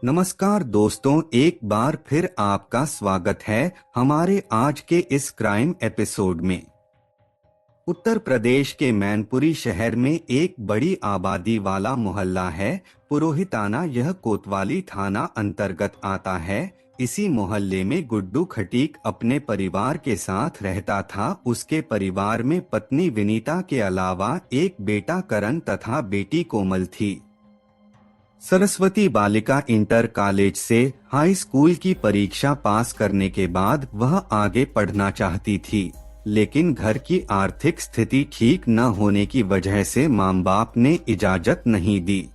नमस्कार दोस्तों, एक बार फिर आपका स्वागत है हमारे आज के इस क्राइम एपिसोड में। उत्तर प्रदेश के मैनपुरी शहर में एक बड़ी आबादी वाला मोहल्ला है पुरोहिताना। यह कोतवाली थाना अंतर्गत आता है। इसी मोहल्ले में गुड्डू खटीक अपने परिवार के साथ रहता था। उसके परिवार में पत्नी विनीता के अलावा एक बेटा करण तथा बेटी कोमल थी। सरस्वती बालिका इंटर कॉलेज से हाई स्कूल की परीक्षा पास करने के बाद वह आगे पढ़ना चाहती थी, लेकिन घर की आर्थिक स्थिति ठीक न होने की वजह से माँ बाप ने इजाजत नहीं दी।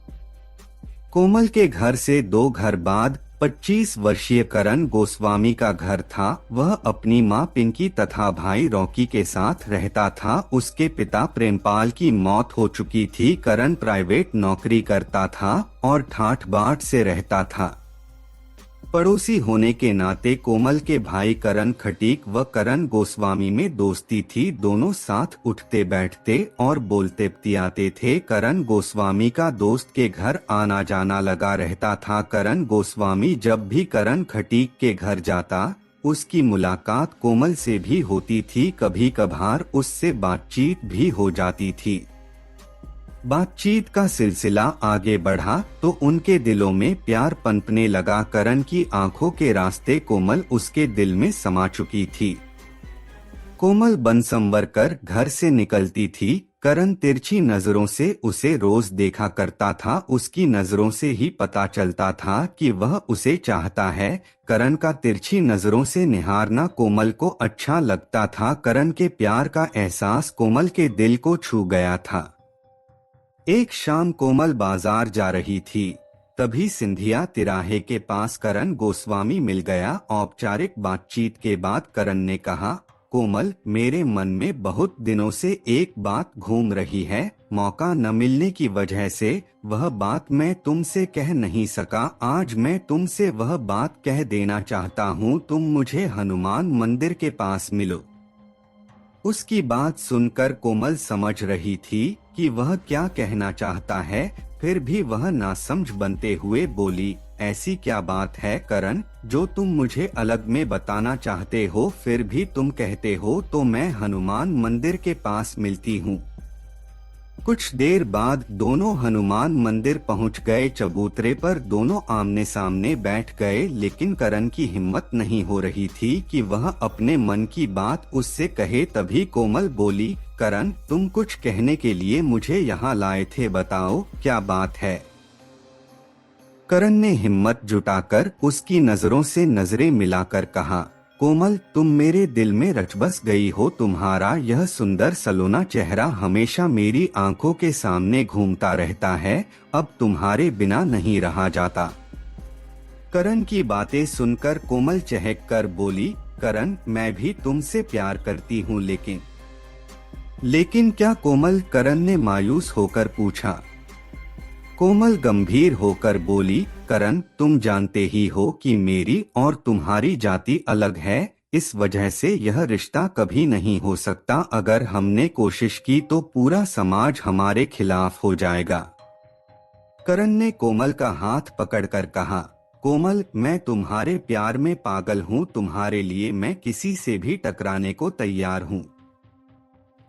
कोमल के घर से 2 घर बाद 25 वर्षीय करण गोस्वामी का घर था। वह अपनी मां पिंकी तथा भाई रॉकी के साथ रहता था। उसके पिता प्रेमपाल की मौत हो चुकी थी। करण प्राइवेट नौकरी करता था और ठाठ बाट से रहता था। पड़ोसी होने के नाते कोमल के भाई करण खटीक व करण गोस्वामी में दोस्ती थी। दोनों साथ उठते बैठते और बोलते बतियाते थे। करण गोस्वामी का दोस्त के घर आना जाना लगा रहता था। करण गोस्वामी जब भी करण खटीक के घर जाता, उसकी मुलाकात कोमल से भी होती थी। कभी कभार उससे बातचीत भी हो जाती थी। बातचीत का सिलसिला आगे बढ़ा तो उनके दिलों में प्यार पनपने लगा। करण की आंखों के रास्ते कोमल उसके दिल में समा चुकी थी। कोमल बनसंवर कर घर से निकलती थी। करण तिरछी नजरों से उसे रोज देखा करता था। उसकी नजरों से ही पता चलता था कि वह उसे चाहता है। करण का तिरछी नजरों से निहारना कोमल को अच्छा लगता था। करण के प्यार का एहसास कोमल के दिल को छू गया था। एक शाम कोमल बाजार जा रही थी, तभी सिंधिया तिराहे के पास करण गोस्वामी मिल गया। औपचारिक बातचीत के बाद करण ने कहा, कोमल, मेरे मन में बहुत दिनों से एक बात घूम रही है। मौका न मिलने की वजह से वह बात मैं तुमसे कह नहीं सका। आज मैं तुमसे वह बात कह देना चाहता हूँ। तुम मुझे हनुमान मंदिर के पास मिलो। उसकी बात सुनकर कोमल समझ रही थी कि वह क्या कहना चाहता है, फिर भी वह नासमझ बनते हुए बोली, ऐसी क्या बात है करण जो तुम मुझे अलग में बताना चाहते हो? फिर भी तुम कहते हो तो मैं हनुमान मंदिर के पास मिलती हूँ। कुछ देर बाद दोनों हनुमान मंदिर पहुंच गए। चबूतरे पर दोनों आमने सामने बैठ गए, लेकिन करण की हिम्मत नहीं हो रही थी कि वह अपने मन की बात उससे कहे। तभी कोमल बोली, करण, तुम कुछ कहने के लिए मुझे यहाँ लाए थे, बताओ क्या बात है? करण ने हिम्मत जुटाकर उसकी नजरों से नजरें मिलाकर कहा, कोमल, तुम मेरे दिल में रच बस गई हो। तुम्हारा यह सुंदर सलोना चेहरा हमेशा मेरी आंखों के सामने घूमता रहता है। अब तुम्हारे बिना नहीं रहा जाता। करण की बातें सुनकर कोमल चहक कर बोली, करण, मैं भी तुमसे प्यार करती हूँ, लेकिन क्या कोमल? करण ने मायूस होकर पूछा। कोमल गंभीर होकर बोली, करण, तुम जानते ही हो कि मेरी और तुम्हारी जाति अलग है। इस वजह से यह रिश्ता कभी नहीं हो सकता। अगर हमने कोशिश की तो पूरा समाज हमारे खिलाफ हो जाएगा। करण ने कोमल का हाथ पकड़कर कहा, कोमल, मैं तुम्हारे प्यार में पागल हूँ। तुम्हारे लिए मैं किसी से भी टकराने को तैयार हूँ।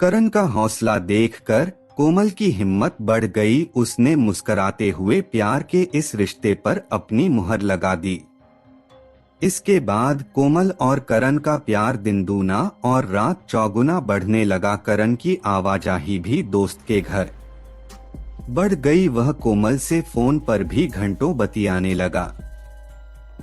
करण का हौसला देखकर कोमल की हिम्मत बढ़ गई। उसने मुस्कुराते हुए प्यार के इस रिश्ते पर अपनी मुहर लगा दी। इसके बाद कोमल और करण का प्यार दिन दूना और रात चौगुना बढ़ने लगा। करण की आवाजाही भी दोस्त के घर बढ़ गई। वह कोमल से फोन पर भी घंटों बतियाने लगा।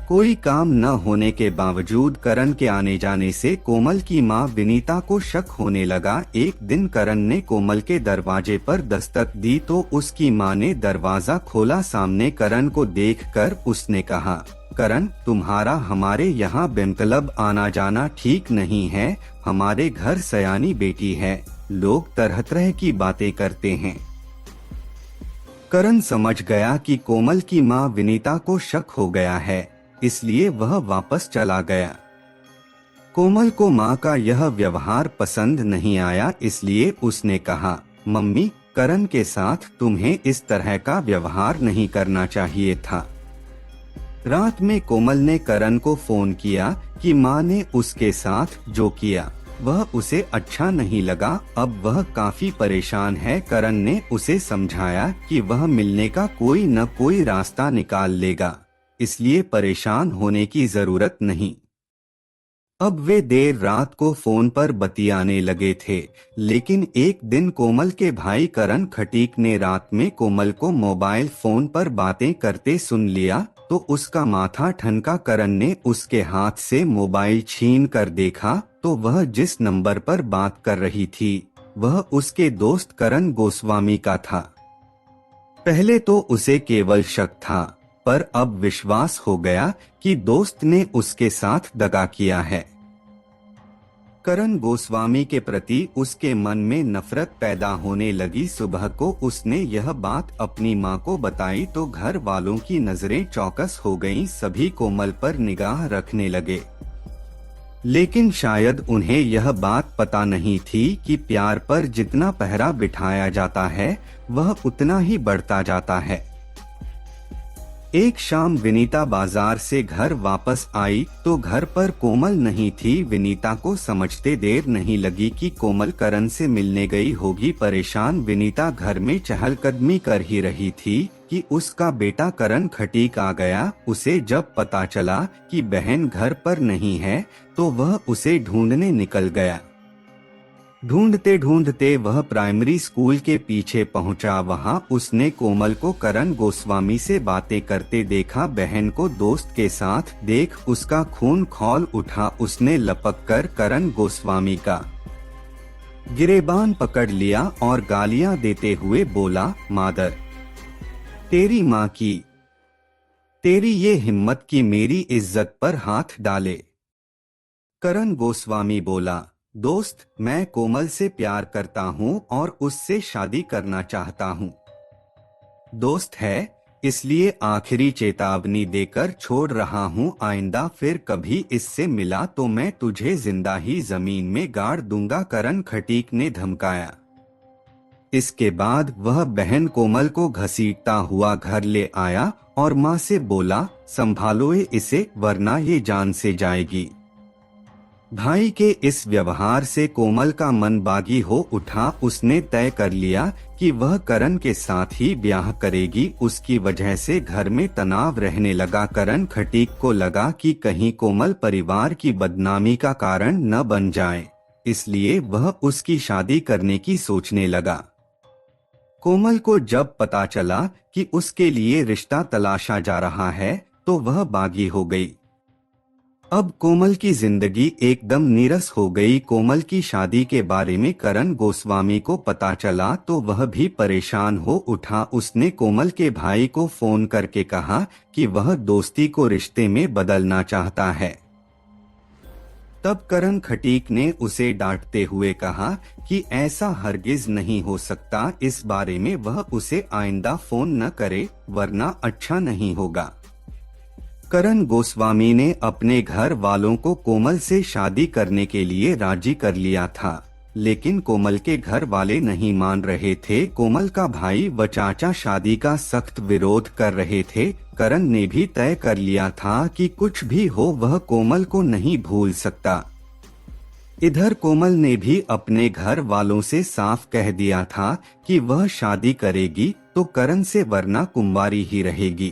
कोई काम न होने के बावजूद करण के आने जाने से कोमल की मां विनीता को शक होने लगा। एक दिन करण ने कोमल के दरवाजे पर दस्तक दी तो उसकी मां ने दरवाजा खोला। सामने करण को देखकर उसने कहा, करण, तुम्हारा हमारे यहाँ बेमतलब आना जाना ठीक नहीं है। हमारे घर सयानी बेटी है, लोग तरह तरह की बातें करते हैं। करण समझ गया कि कोमल की मां विनीता को शक हो गया है, इसलिए वह वापस चला गया। कोमल को मां का यह व्यवहार पसंद नहीं आया, इसलिए उसने कहा, मम्मी, करण के साथ तुम्हें इस तरह का व्यवहार नहीं करना चाहिए था। रात में कोमल ने करण को फोन किया कि माँ ने उसके साथ जो किया वह उसे अच्छा नहीं लगा। अब वह काफी परेशान है। करण ने उसे समझाया कि वह मिलने का कोई न कोई रास्ता निकाल लेगा, इसलिए परेशान होने की जरूरत नहीं। अब वे देर रात को फोन पर बतियाने लगे थे, लेकिन एक दिन कोमल के भाई करण खटीक ने रात में कोमल को मोबाइल फोन पर बातें करते सुन लिया तो उसका माथा ठनका। करण ने उसके हाथ से मोबाइल छीन कर देखा तो वह जिस नंबर पर बात कर रही थी वह उसके दोस्त करण गोस्वामी का था। पहले तो उसे केवल शक था, पर अब विश्वास हो गया कि दोस्त ने उसके साथ दगा किया है। करण गोस्वामी के प्रति उसके मन में नफरत पैदा होने लगी। सुबह को उसने यह बात अपनी माँ को बताई तो घर वालों की नजरें चौकस हो गईं। सभी कोमल पर निगाह रखने लगे, लेकिन शायद उन्हें यह बात पता नहीं थी कि प्यार पर जितना पहरा बिठाया जाता है वह उतना ही बढ़ता जाता है। एक शाम विनीता बाजार से घर वापस आई तो घर पर कोमल नहीं थी। विनीता को समझते देर नहीं लगी कि कोमल करण से मिलने गई होगी। परेशान विनीता घर में चहलकदमी कर ही रही थी कि उसका बेटा करण खटीक आ गया। उसे जब पता चला कि बहन घर पर नहीं है तो वह उसे ढूंढने निकल गया। ढूंढते ढूंढते वह प्राइमरी स्कूल के पीछे पहुंचा। वहां उसने कोमल को करण गोस्वामी से बातें करते देखा। बहन को दोस्त के साथ देख उसका खून खौल उठा। उसने लपक कर करण गोस्वामी का गिरेबान पकड़ लिया और गालियां देते हुए बोला, मादर तेरी माँ की, तेरी ये हिम्मत कि मेरी इज्जत पर हाथ डाले। करण गोस्वामी बोला, दोस्त मैं कोमल से प्यार करता हूँ और उससे शादी करना चाहता हूँ। दोस्त है इसलिए आखिरी चेतावनी देकर छोड़ रहा हूँ। आइंदा फिर कभी इससे मिला तो मैं तुझे जिंदा ही जमीन में गाड़ दूंगा, करण खटीक ने धमकाया। इसके बाद वह बहन कोमल को घसीटता हुआ घर ले आया और माँ से बोला, संभालो इसे वरना ये जान से जाएगी। भाई के इस व्यवहार से कोमल का मन बागी हो उठा। उसने तय कर लिया कि वह करण के साथ ही ब्याह करेगी। उसकी वजह से घर में तनाव रहने लगा। करण खटीक को लगा कि कहीं कोमल परिवार की बदनामी का कारण न बन जाए, इसलिए वह उसकी शादी करने की सोचने लगा। कोमल को जब पता चला कि उसके लिए रिश्ता तलाशा जा रहा है तो वह बागी हो गई। अब कोमल की जिंदगी एकदम नीरस हो गई। कोमल की शादी के बारे में करण गोस्वामी को पता चला तो वह भी परेशान हो उठा। उसने कोमल के भाई को फोन करके कहा कि वह दोस्ती को रिश्ते में बदलना चाहता है। तब करण खटीक ने उसे डांटते हुए कहा कि ऐसा हरगिज नहीं हो सकता। इस बारे में वह उसे आइंदा फोन न करे वरना अच्छा नहीं होगा। करण गोस्वामी ने अपने घर वालों को कोमल से शादी करने के लिए राजी कर लिया था, लेकिन कोमल के घर वाले नहीं मान रहे थे। कोमल का भाई व चाचा शादी का सख्त विरोध कर रहे थे। करण ने भी तय कर लिया था कि कुछ भी हो वह कोमल को नहीं भूल सकता। इधर कोमल ने भी अपने घर वालों से साफ कह दिया था कि वह शादी करेगी तो करण से वरना कुंवारी ही रहेगी।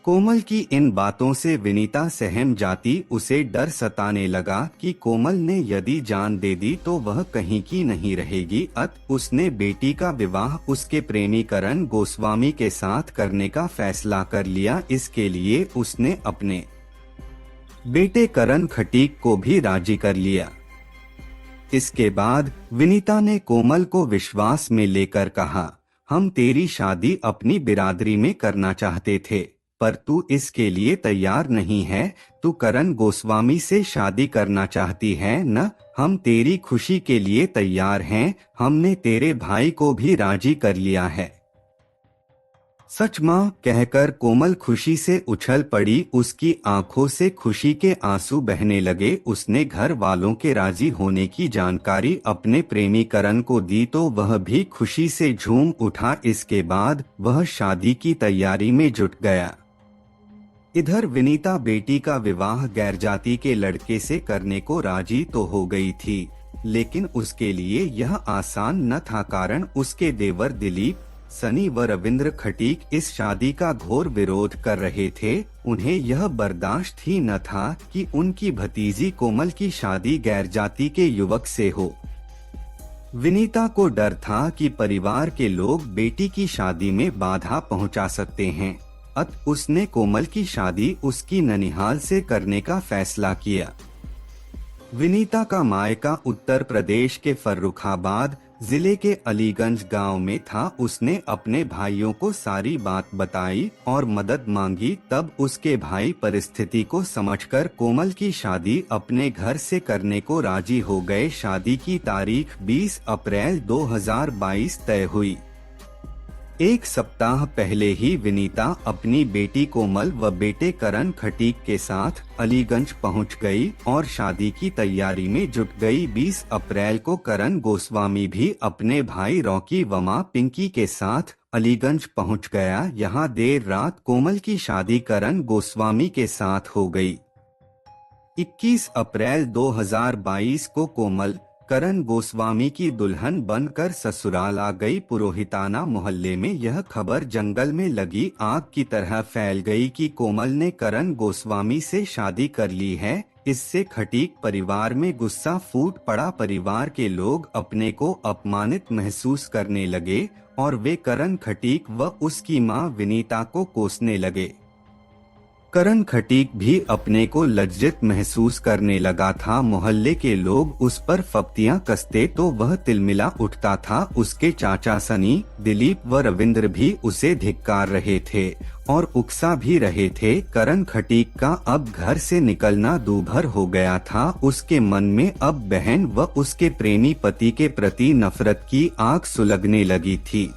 कोमल की इन बातों से विनीता सहम जाती। उसे डर सताने लगा कि कोमल ने यदि जान दे दी तो वह कहीं की नहीं रहेगी। उसने बेटी का विवाह उसके प्रेमी करण गोस्वामी के साथ करने का फैसला कर लिया। इसके लिए उसने अपने बेटे करण खटीक को भी राजी कर लिया। इसके बाद विनीता ने कोमल को विश्वास में लेकर कहा, हम तेरी शादी अपनी बिरादरी में करना चाहते थे, पर तू इसके लिए तैयार नहीं है। तू करण गोस्वामी से शादी करना चाहती है न? हम तेरी खुशी के लिए तैयार हैं। हमने तेरे भाई को भी राजी कर लिया है। सच माँ कहकर कोमल खुशी से उछल पड़ी। उसकी आंखों से खुशी के आंसू बहने लगे। उसने घर वालों के राजी होने की जानकारी अपने प्रेमी करण को दी तो वह भी खुशी से झूम उठा। इसके बाद वह शादी की तैयारी में जुट गया। इधर विनीता बेटी का विवाह गैरजाति के लड़के से करने को राजी तो हो गई थी, लेकिन उसके लिए यह आसान न था। कारण उसके देवर दिलीप, सनी व रविंद्र खटीक इस शादी का घोर विरोध कर रहे थे। उन्हें यह बर्दाश्त ही न था कि उनकी भतीजी कोमल की शादी गैरजाति के युवक से हो। विनीता को डर था कि परिवार के लोग बेटी की शादी में बाधा पहुंचा सकते हैं। अतः उसने कोमल की शादी उसकी ननिहाल से करने का फैसला किया। विनीता का मायका उत्तर प्रदेश के फर्रुखाबाद जिले के अलीगंज गांव में था। उसने अपने भाइयों को सारी बात बताई और मदद मांगी। तब उसके भाई परिस्थिति को समझकर कोमल की शादी अपने घर से करने को राजी हो गए। शादी की तारीख 20 अप्रैल 2022 तय हुई। एक सप्ताह पहले ही विनीता अपनी बेटी कोमल व बेटे करण खटीक के साथ अलीगंज पहुंच गई और शादी की तैयारी में जुट गई। 20 अप्रैल को करण गोस्वामी भी अपने भाई रॉकी व मां पिंकी के साथ अलीगंज पहुंच गया। यहां देर रात कोमल की शादी करण गोस्वामी के साथ हो गई। 21 अप्रैल 2022 को कोमल करण गोस्वामी की दुल्हन बनकर ससुराल आ गई। पुरोहिताना मोहल्ले में यह खबर जंगल में लगी आग की तरह फैल गई कि कोमल ने करण गोस्वामी से शादी कर ली है। इससे खटीक परिवार में गुस्सा फूट पड़ा। परिवार के लोग अपने को अपमानित महसूस करने लगे और वे करण खटीक व उसकी मां विनीता को कोसने लगे। करण खटीक भी अपने को लज्जित महसूस करने लगा था। मोहल्ले के लोग उस पर फप्तियां कसते तो वह तिलमिला उठता था। उसके चाचा सनी, दिलीप व रविंद्र भी उसे धिक्कार रहे थे और उकसा भी रहे थे। करण खटीक का अब घर से निकलना दूभर हो गया था। उसके मन में अब बहन व उसके प्रेमी पति के प्रति नफरत की आग सुलगने लगी थी।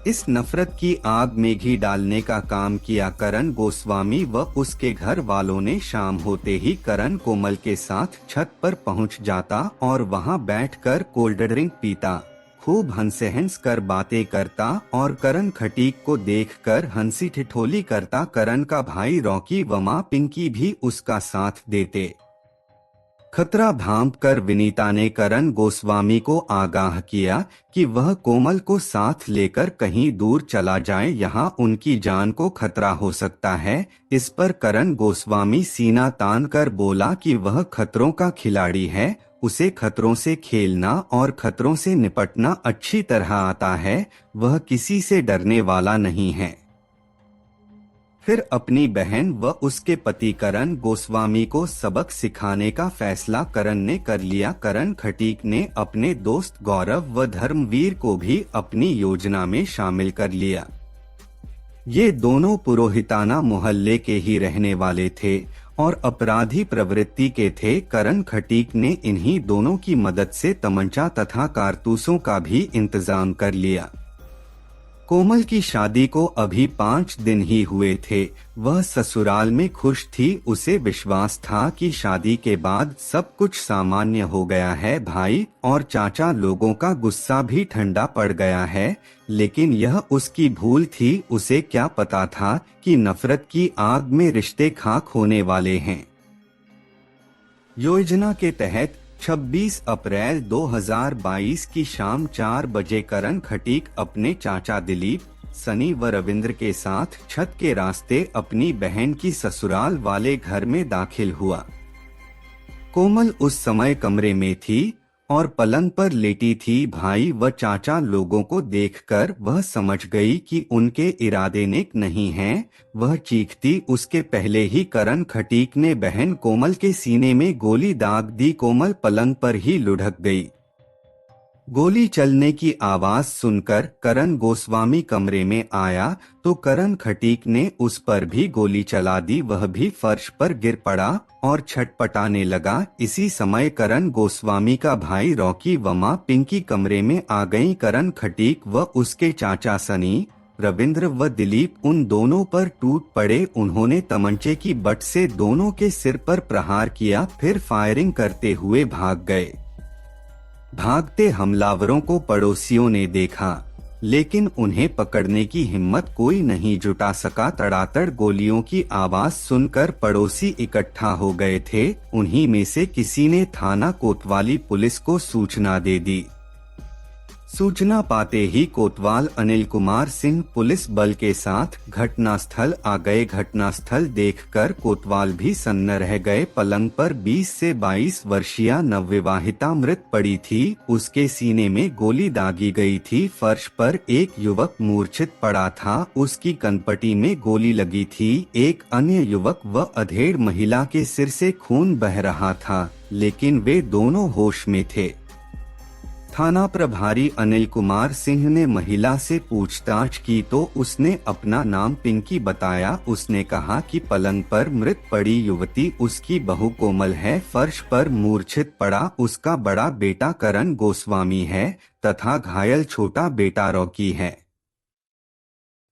इस नफरत की आग में घी डालने का काम किया करण गोस्वामी व उसके घर वालों ने। शाम होते ही करण कोमल के साथ छत पर पहुंच जाता और वहां बैठकर कोल्ड ड्रिंक पीता, खूब हंस कर बातें करता और करण खटीक को देखकर हंसी ठिठोली करता। करण का भाई रॉकी व मां पिंकी भी उसका साथ देते। खतरा भांपकर विनीता ने करण गोस्वामी को आगाह किया कि वह कोमल को साथ लेकर कहीं दूर चला जाए, यहाँ उनकी जान को खतरा हो सकता है। इस पर करण गोस्वामी सीना तान कर बोला कि वह खतरों का खिलाड़ी है, उसे खतरों से खेलना और खतरों से निपटना अच्छी तरह आता है, वह किसी से डरने वाला नहीं है। फिर अपनी बहन व उसके पति करण गोस्वामी को सबक सिखाने का फैसला करण ने कर लिया। करण खटीक ने अपने दोस्त गौरव व धर्मवीर को भी अपनी योजना में शामिल कर लिया। ये दोनों पुरोहिताना मोहल्ले के ही रहने वाले थे और अपराधी प्रवृत्ति के थे। करण खटीक ने इन्हीं दोनों की मदद से तमंचा तथा कारतूसों का भी इंतजाम कर लिया। कोमल की शादी को अभी 5 दिन ही हुए थे। वह ससुराल में खुश थी। उसे विश्वास था कि शादी के बाद सब कुछ सामान्य हो गया है। भाई और चाचा लोगों का गुस्सा भी ठंडा पड़ गया है, लेकिन यह उसकी भूल थी। उसे क्या पता था कि नफरत की आग में रिश्ते खाक होने वाले हैं। योजना के तहत 26 अप्रैल 2022 की शाम 4 बजे करण खटीक अपने चाचा दिलीप, सनी व रविंद्र के साथ छत के रास्ते अपनी बहन की ससुराल वाले घर में दाखिल हुआ। कोमल उस समय कमरे में थी और पलंग पर लेटी थी। भाई व चाचा लोगों को देखकर वह समझ गई कि उनके इरादे नेक नहीं हैं। वह चीखती उसके पहले ही करण खटीक ने बहन कोमल के सीने में गोली दाग दी। कोमल पलंग पर ही लुढ़क गई। गोली चलने की आवाज सुनकर करण गोस्वामी कमरे में आया तो करण खटीक ने उस पर भी गोली चला दी। वह भी फर्श पर गिर पड़ा और छटपटाने लगा। इसी समय करण गोस्वामी का भाई रॉकी व मां पिंकी कमरे में आ गईं। करण खटीक व उसके चाचा सनी, रविंद्र व दिलीप उन दोनों पर टूट पड़े। उन्होंने तमंचे की बट से दोनों के सिर पर प्रहार किया, फिर फायरिंग करते हुए भाग गए। भागते हमलावरों को पड़ोसियों ने देखा, लेकिन उन्हें पकड़ने की हिम्मत कोई नहीं जुटा सका। तड़ातड़ गोलियों की आवाज सुनकर पड़ोसी इकट्ठा हो गए थे। उन्हीं में से किसी ने थाना कोतवाली पुलिस को सूचना दे दी। सूचना पाते ही कोतवाल अनिल कुमार सिंह पुलिस बल के साथ घटनास्थल आ गए। घटनास्थल देखकर कोतवाल भी सन्न रह गए। पलंग पर 20 से 22 वर्षीय नवविवाहिता मृत पड़ी थी। उसके सीने में गोली दागी गई थी। फर्श पर एक युवक मूर्छित पड़ा था, उसकी कनपटी में गोली लगी थी। एक अन्य युवक व अधेड़ महिला के सिर से खून बह रहा था, लेकिन वे दोनों होश में थे। थाना प्रभारी अनिल कुमार सिंह ने महिला से पूछताछ की तो उसने अपना नाम पिंकी बताया। उसने कहा कि पलंग पर मृत पड़ी युवती उसकी बहू कोमल है। फर्श पर मूर्छित पड़ा उसका बड़ा बेटा करण गोस्वामी है तथा घायल छोटा बेटा रॉकी है।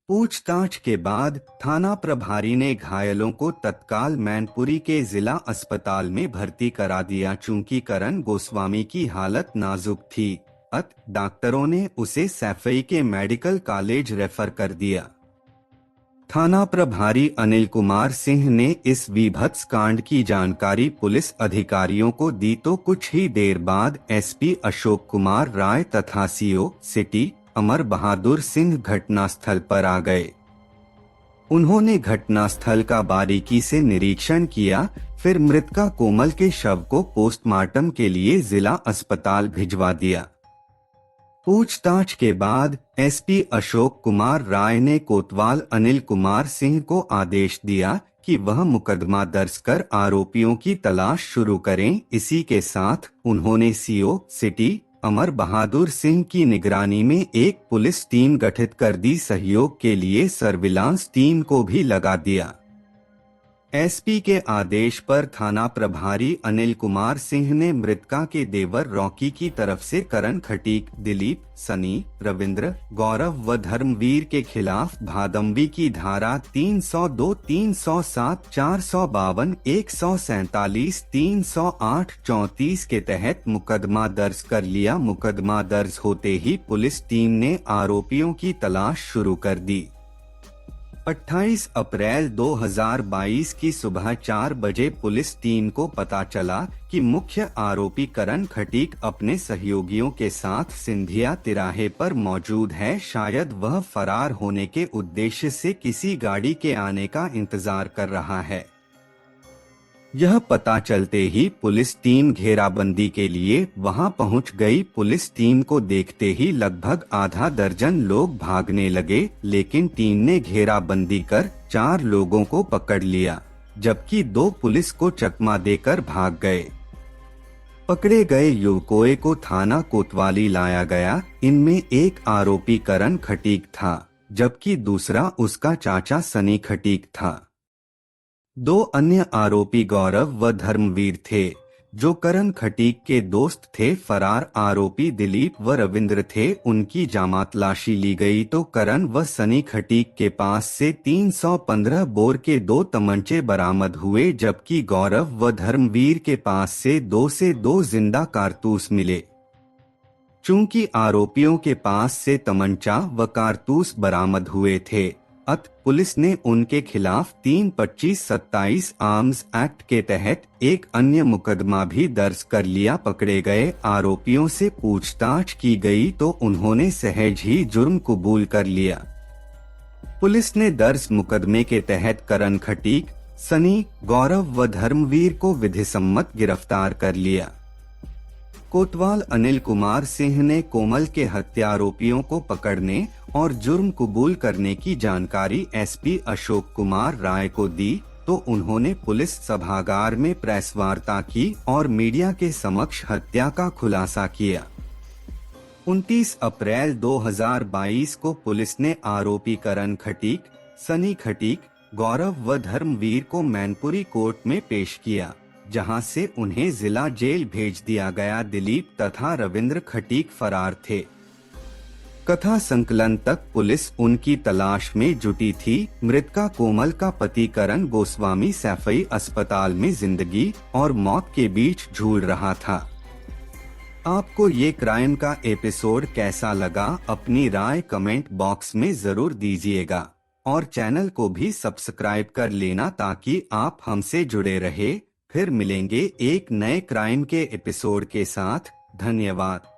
पूछताछ के बाद थाना प्रभारी ने घायलों को तत्काल मैनपुरी के जिला अस्पताल में भर्ती करा दिया। चूंकि करण गोस्वामी की हालत नाजुक थी, डॉक्टरों ने उसे सैफई के मेडिकल कॉलेज रेफर कर दिया। थाना प्रभारी अनिल कुमार सिंह ने इस विभत्स कांड की जानकारी पुलिस अधिकारियों को दी तो कुछ ही देर बाद एसपी अशोक कुमार राय तथा सीओ सिटी अमर बहादुर सिंह घटनास्थल पर आ गए। उन्होंने घटनास्थल का बारीकी से निरीक्षण किया, फिर मृतका कोमल के शव को पोस्टमार्टम के लिए जिला अस्पताल भिजवा दिया। पूछताछ के बाद एसपी अशोक कुमार राय ने कोतवाल अनिल कुमार सिंह को आदेश दिया कि वह मुकदमा दर्ज कर आरोपियों की तलाश शुरू करें। इसी के साथ उन्होंने सीओ सिटी अमर बहादुर सिंह की निगरानी में एक पुलिस टीम गठित कर दी। सहयोग के लिए सर्विलांस टीम को भी लगा दिया। एसपी के आदेश पर थाना प्रभारी अनिल कुमार सिंह ने मृतका के देवर रॉकी की तरफ से करण खटीक, दिलीप, सनी, रविंद्र, गौरव व धर्मवीर के खिलाफ भादंवी की धारा 302, 307, 452, 147, 308, 34 के तहत मुकदमा दर्ज कर लिया। मुकदमा दर्ज होते ही पुलिस टीम ने आरोपियों की तलाश शुरू कर दी। 28 अप्रैल 2022 की सुबह 4 बजे पुलिस टीम को पता चला कि मुख्य आरोपी करण खटीक अपने सहयोगियों के साथ सिंधिया तिराहे पर मौजूद है। शायद वह फरार होने के उद्देश्य से किसी गाड़ी के आने का इंतजार कर रहा है। यह पता चलते ही पुलिस टीम घेराबंदी के लिए वहां पहुंच गई। पुलिस टीम को देखते ही लगभग आधा दर्जन लोग भागने लगे, लेकिन टीम ने घेराबंदी कर 4 लोगों को पकड़ लिया, जबकि 2 पुलिस को चकमा देकर भाग गए। पकड़े गए युवकों को थाना कोतवाली लाया गया। इनमें एक आरोपी करण खटीक था, जबकि दूसरा उसका चाचा सनी खटीक था। 2 अन्य आरोपी गौरव व धर्मवीर थे, जो करण खटीक के दोस्त थे। फरार आरोपी दिलीप व रविंद्र थे। उनकी जामा तलाशी ली गई तो करण व सनी खटीक के पास से 315 बोर के 2 तमंचे बरामद हुए, जबकि गौरव व धर्मवीर के पास से 2 जिंदा कारतूस मिले। चूंकि आरोपियों के पास से तमंचा व कारतूस बरामद हुए थे, पुलिस ने उनके खिलाफ 325-27 आर्म्स एक्ट के तहत एक अन्य मुकदमा भी दर्ज कर लिया। पकड़े गए आरोपियों से पूछताछ की गई तो उन्होंने सहज ही जुर्म कबूल कर लिया। पुलिस ने दर्ज मुकदमे के तहत करण खटीक, सनी, गौरव व धर्मवीर को विधिसम्मत गिरफ्तार कर लिया। कोतवाल अनिल कुमार सिंह ने कोमल के हत्यारोपियों को पकड़ने और जुर्म कबूल करने की जानकारी एसपी अशोक कुमार राय को दी तो उन्होंने पुलिस सभागार में प्रेस वार्ता की और मीडिया के समक्ष हत्या का खुलासा किया। 29 अप्रैल 2022 को पुलिस ने आरोपी करण खटीक, सनी खटीक, गौरव व धर्मवीर को मैनपुरी कोर्ट में पेश किया, जहां से उन्हें जिला जेल भेज दिया गया। दिलीप तथा रविंद्र खटीक फरार थे। कथा संकलन तक पुलिस उनकी तलाश में जुटी थी। मृतका कोमल का पति करण गोस्वामी सैफई अस्पताल में जिंदगी और मौत के बीच झूल रहा था। आपको ये क्राइम का एपिसोड कैसा लगा? अपनी राय कमेंट बॉक्स में जरूर दीजिएगा और चैनल को भी सब्सक्राइब कर लेना ताकि आप हमसे जुड़े रहे। फिर मिलेंगे एक नए क्राइम के एपिसोड के साथ। धन्यवाद।